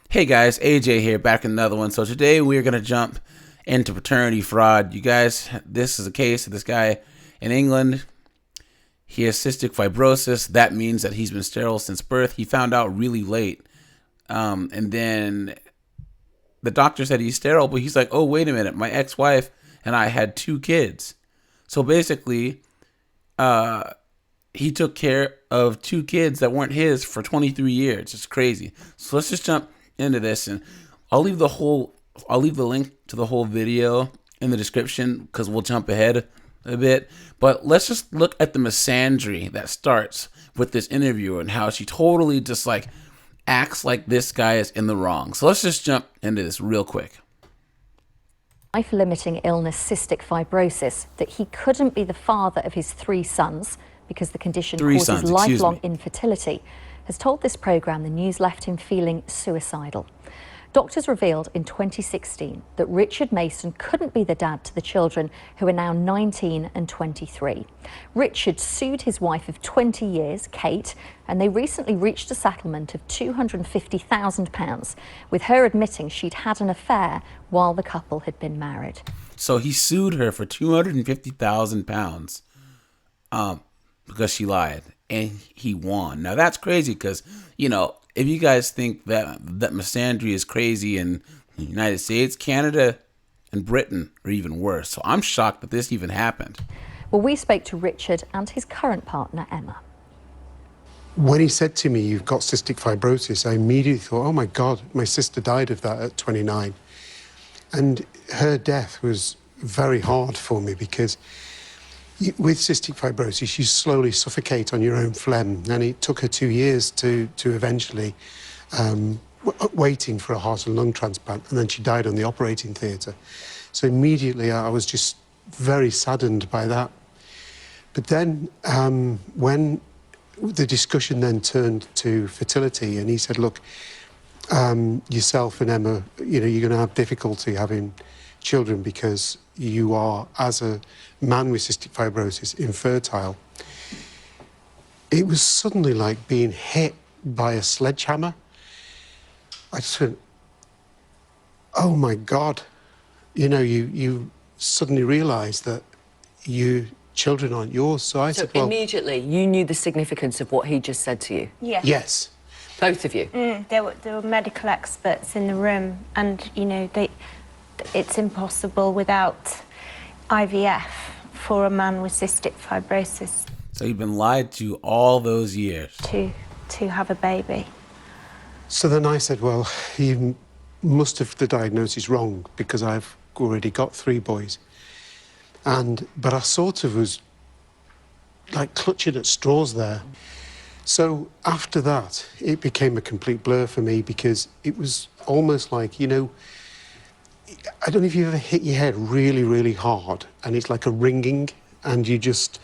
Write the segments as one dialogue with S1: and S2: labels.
S1: Hey guys, AJ here, back in another one. So today we're gonna jump into paternity fraud. You guys, this is a case of this guy in England. He has cystic fibrosis. That means that he's been sterile since birth. He found out really late, and then the doctor said he's sterile, but he's like, "Oh, wait a minute, my ex-wife and I had two kids." So basically, he took care of two kids that weren't his for 23 years. It's crazy. So let's just jump into this, and I'll leave the link to the whole video in the description because we'll jump ahead a bit. But let's just look at the misandry that starts with this interview and how she totally just like acts like this guy is in the wrong. So let's just jump into this real quick.
S2: Life-limiting illness, cystic fibrosis, that he couldn't be the father of his three sons because the condition causes lifelong infertility, has told this programme the news left him feeling suicidal. Doctors revealed in 2016 that Richard Mason couldn't be the dad to the children, who are now 19 and 23. Richard sued his wife of 20 years, Kate, and they recently reached a settlement of £250,000, with her admitting she'd had an affair while the couple had been married.
S1: So he sued her for £250,000 because she lied, and he won. Now that's crazy because, you know, if you guys think that misandry is crazy in the United States, Canada and Britain are even worse. So I'm shocked that this even happened.
S2: Well, we spoke to Richard and his current partner, Emma.
S3: When he said to me, "You've got cystic fibrosis," I immediately thought, oh my God, my sister died of that at 29. And her death was very hard for me because with cystic fibrosis, you slowly suffocate on your own phlegm. And it took her 2 years to eventually waiting for a heart and lung transplant. And then she died on the operating theatre. So immediately I was just very saddened by that. But then when the discussion then turned to fertility, and he said, look, yourself and Emma, you know, you're going to have difficulty having children because you are, as a man with cystic fibrosis, infertile. It was suddenly like being hit by a sledgehammer. I just went, oh my God. You know, you suddenly realise that your children aren't yours. So said, well,
S4: immediately you knew the significance of what he just said to you?
S5: Yeah.
S3: Yes.
S4: Both of you?
S5: There were medical experts in the room, and, you know, it's impossible without IVF for a man with cystic fibrosis.
S1: So you've been lied to all those years.
S5: To have a baby.
S3: So then I said, well, you must have the diagnosis wrong because I've already got 3 boys. But I sort of was like clutching at straws there. So after that, it became a complete blur for me because it was almost like, you know, I don't know if you've ever hit your head really, really hard and it's like a ringing and you just,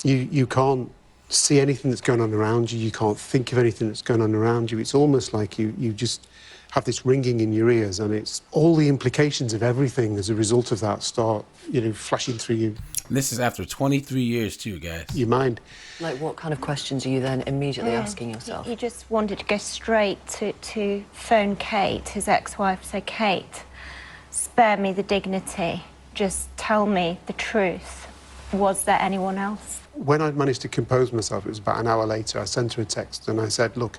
S3: you can't see anything that's going on around you, you can't think of anything that's going on around you. It's almost like you just have this ringing in your ears, and it's all the implications of everything as a result of that start, you know, flashing through you.
S1: And this is after 23 years too, guys.
S3: Your mind.
S4: Like, what kind of questions are you then immediately asking yourself?
S5: He just wanted to go straight to phone Kate, his ex-wife, say, Kate, spare me the dignity, just tell me the truth. Was there anyone else?
S3: When I'd managed to compose myself, it was about an hour later, I sent her a text and I said, look,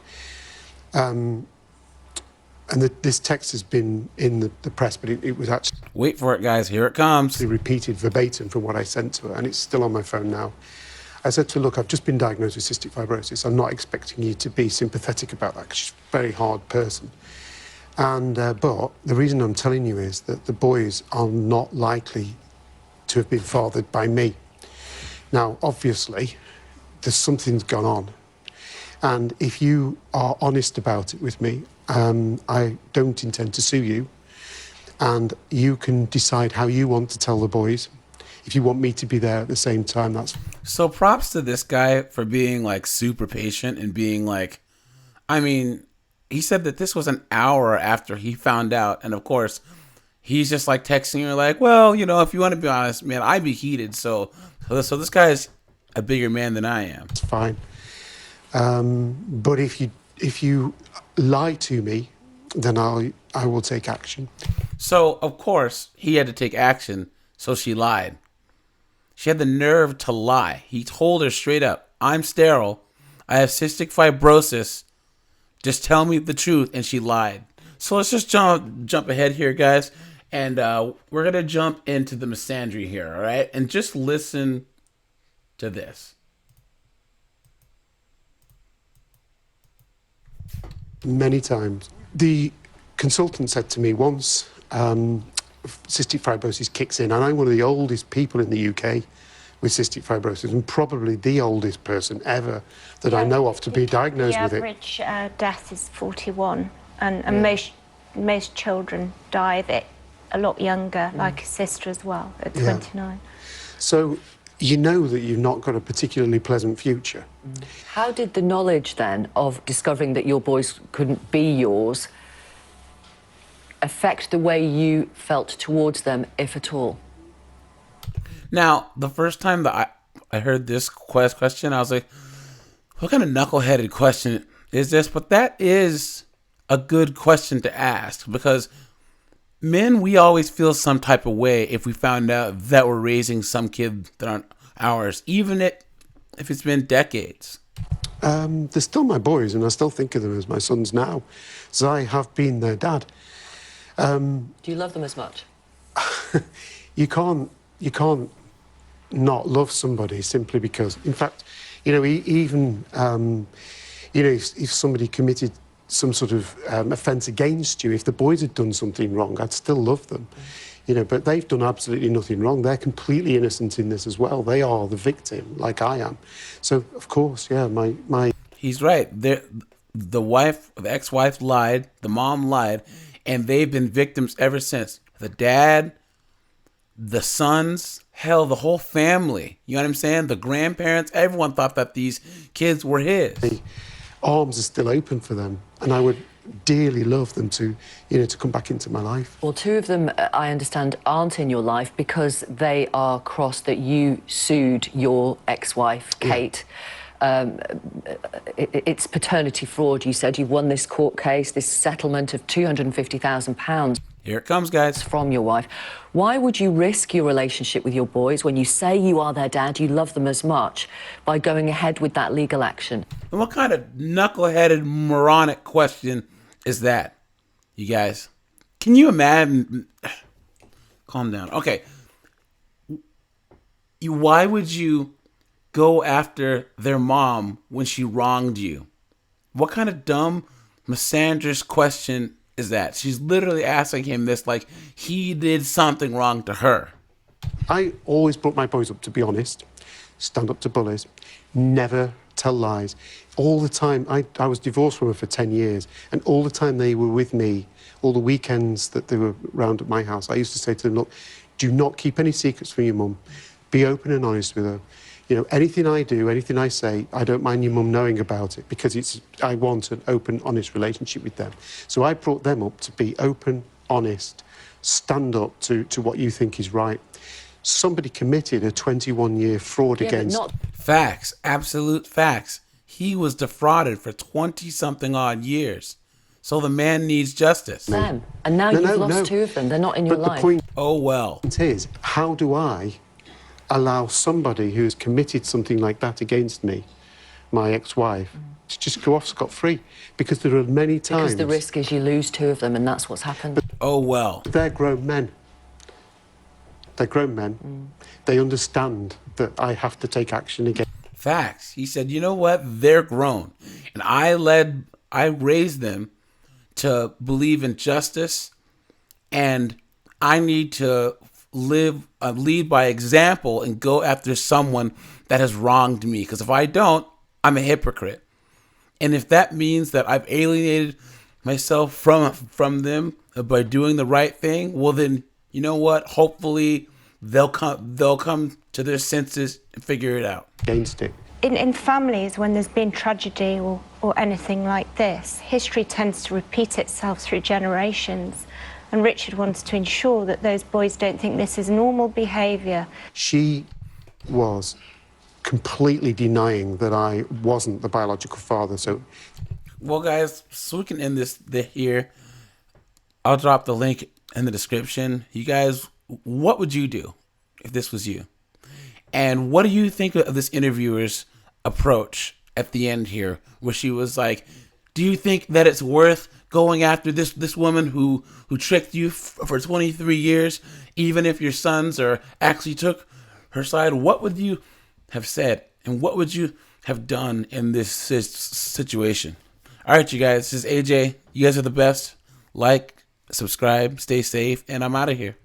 S3: this text has been in the press, but it was actually...
S1: Wait for it, guys. Here it comes.
S3: ...repeated verbatim from what I sent to her, and it's still on my phone now. I said to her, look, I've just been diagnosed with cystic fibrosis. I'm not expecting you to be sympathetic about that, because she's a very hard person. But the reason I'm telling you is that the boys are not likely to have been fathered by me. Now, obviously, there's something's gone on. And if you are honest about it with me, I don't intend to sue you. And you can decide how you want to tell the boys. If you want me to be there at the same time, that's...
S1: So props to this guy for being like super patient and being like, I mean, he said that this was an hour after he found out. And of course, he's just like texting her like, well, you know, if you want to be honest, man, I'd be heated. So this guy is a bigger man than I am.
S3: It's fine. But if you lie to me then I will take action.
S1: So, of course, he had to take action, so she lied. She had the nerve to lie. He told her straight up, I'm sterile. I have cystic fibrosis. Just tell me the truth. And she lied. So let's just jump ahead here, guys. And we're going to jump into the misandry here, all right? And just listen to this.
S3: Many times. The consultant said to me once, cystic fibrosis kicks in, and I'm one of the oldest people in the UK with cystic fibrosis, and probably the oldest person ever that I know of to be diagnosed with it.
S5: The average death is 41, and most children die of it a lot younger, like his sister as well, at 29.
S3: So you know that you've not got a particularly pleasant future.
S4: How did the knowledge then of discovering that your boys couldn't be yours affect the way you felt towards them, if at all?
S1: Now, the first time that I heard this question, I was like, what kind of knuckleheaded question is this? But that is a good question to ask, because men, we always feel some type of way if we found out that we're raising some kid that aren't ours, even if it's been decades.
S3: They're still my boys, and I still think of them as my sons now, so I have been their dad.
S4: Do you love them as much?
S3: You can't not love somebody simply because, in fact, you know, even, you know, if somebody committed some sort of offence against you, if the boys had done something wrong, I'd still love them. You know, but they've done absolutely nothing wrong. They're completely innocent in this as well. They are the victim, like I am. So, of course, yeah, my...
S1: He's right. The ex-wife lied, the mom lied, and they've been victims ever since. The dad, the sons, hell, the whole family. You know what I'm saying? The grandparents, everyone thought that these kids were his.
S3: The arms are still open for them, and I would dearly love them to, you know, to come back into my life.
S4: Well, two of them, I understand, aren't in your life because they are cross that you sued your ex-wife, Kate. It's paternity fraud, you said. You've won this court case, this settlement of £250,000.
S1: Here it comes, guys.
S4: From your wife. Why would you risk your relationship with your boys when you say you are their dad, you love them as much, by going ahead with that legal action?
S1: And what kind of knuckleheaded, moronic question is that, you guys? Can you imagine? Calm down. Okay. Why would you go after their mom when she wronged you? What kind of dumb, misandrous question is that? She's literally asking him this like he did something wrong to her.
S3: I always brought my boys up to be honest, stand up to bullies, never tell lies. All the time, I was divorced from her for 10 years, and all the time they were with me, all the weekends that they were round at my house, I used to say to them, look, do not keep any secrets from your mum. Be open and honest with her. You know, anything I do, anything I say, I don't mind your mum knowing about it, because I want an open, honest relationship with them. So I brought them up to be open, honest, stand up to what you think is right. Somebody committed a 21-year fraud against...
S1: Facts, absolute facts. He was defrauded for 20-something odd years. So the man needs justice.
S4: Them. And now you've lost two of them. They're not in your life.
S3: The point
S1: is,
S3: how do I allow somebody who's committed something like that against me, my ex-wife, to just go off scot-free? Because there are many times...
S4: Because the risk is you lose two of them, and that's what's happened.
S3: They're grown men. They're grown men. They understand that I have to take action again.
S1: Facts. He said, you know what? They're grown. And I raised them to believe in justice, and I need to lead by example and go after someone that has wronged me. Because if I don't, I'm a hypocrite. And if that means that I've alienated myself from them by doing the right thing, well then, you know what? Hopefully they'll come to their senses and figure it out.
S3: Against it.
S5: In families, when there's been tragedy or anything like this, history tends to repeat itself through generations. And Richard wants to ensure that those boys don't think this is normal behaviour.
S3: She was completely denying that I wasn't the biological father, so...
S1: Well, guys, so we can end this here. I'll drop the link in the description. You guys, what would you do if this was you? And what do you think of this interviewer's approach at the end here, where she was like, do you think that it's worth going after this woman who tricked you for 23 years, even if your sons are actually took her side? What would you have said, and what would you have done in this situation? All right, you guys, this is AJ. You guys are the best. Like, subscribe, stay safe, and I'm out of here.